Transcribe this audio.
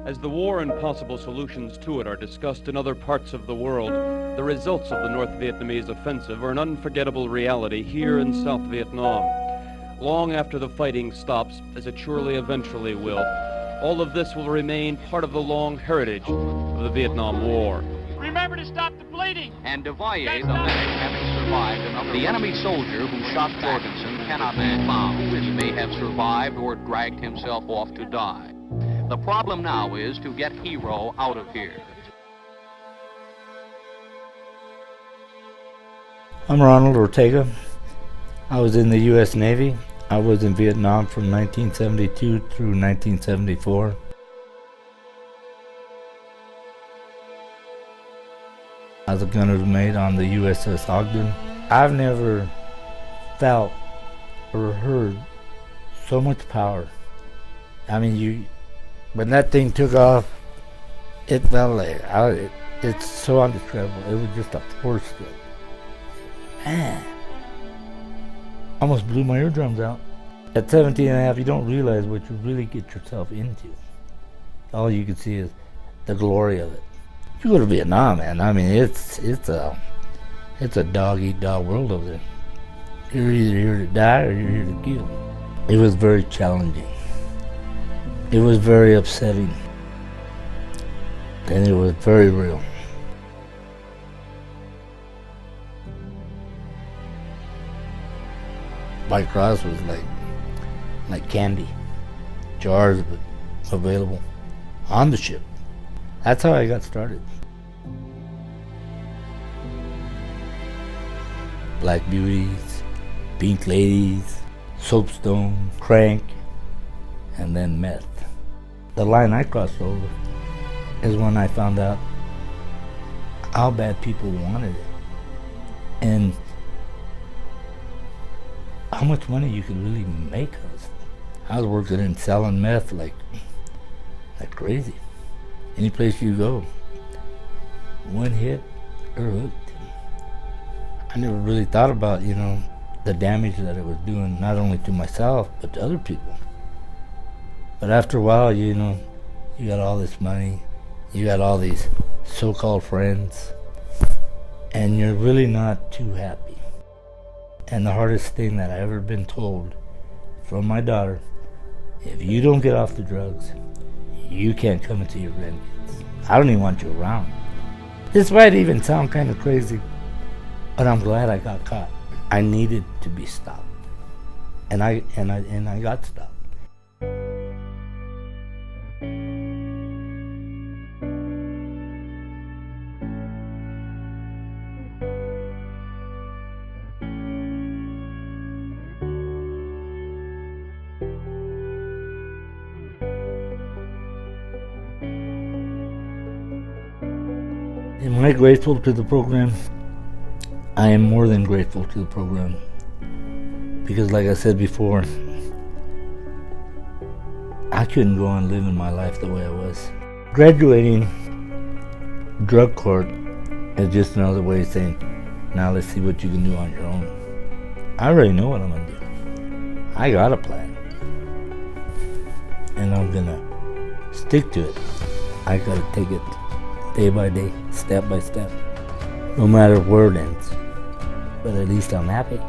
As the war and possible solutions to it are discussed in other parts of the world, the results of the North Vietnamese offensive are an unforgettable reality here in South Vietnam. Long after the fighting stops, as it surely eventually will, all of this will remain part of the long heritage of the Vietnam War. Remember to stop the bleeding! And Devalle, the medic, having survived another... The enemy soldier who shot Jorgensen cannot be found. He may have survived or dragged himself off to die. The problem now is to get Hero out of here. I'm Ronald Ortega. I was in the U.S. Navy. I was in Vietnam from 1972 through 1974. I was a gunner's mate on the USS Ogden. I've never felt or heard so much power. I mean, when that thing took off, it felt like, it's so indescribable. It was just a force that, man, almost blew my eardrums out. At 17 and a half, you don't realize what you really get yourself into. All you can see is the glory of it. You go to Vietnam, man, I mean, it's a dog-eat-dog world over there. You're either here to die or you're here to kill. It was very challenging. It was very upsetting. And it was very real. White Cross was like candy. Jars available on the ship. That's how I got started. Black Beauties, Pink Ladies, Soapstone, Crank, and then meth. The line I crossed over is when I found out how bad people wanted it and how much money you could really make of it. I was working and selling meth like crazy. Any place you go, one hit or hooked. I never really thought about, the damage that it was doing, not only to myself, but to other people. But after a while, you got all this money, you got all these so-called friends, and you're really not too happy. And the hardest thing that I've ever been told from my daughter, if you don't get off the drugs, you can't come into your grandkids. I don't even want you around. This might even sound kind of crazy, but I'm glad I got caught. I needed to be stopped, and I got stopped. Am I grateful to the program? I am more than grateful to the program. Because like I said before, I couldn't go on living my life the way I was. Graduating drug court is just another way of saying, now let's see what you can do on your own. I already know what I'm gonna do. I got a plan. And I'm gonna stick to it. I gotta take it day by day, step by step, no matter where it ends. But at least I'm happy.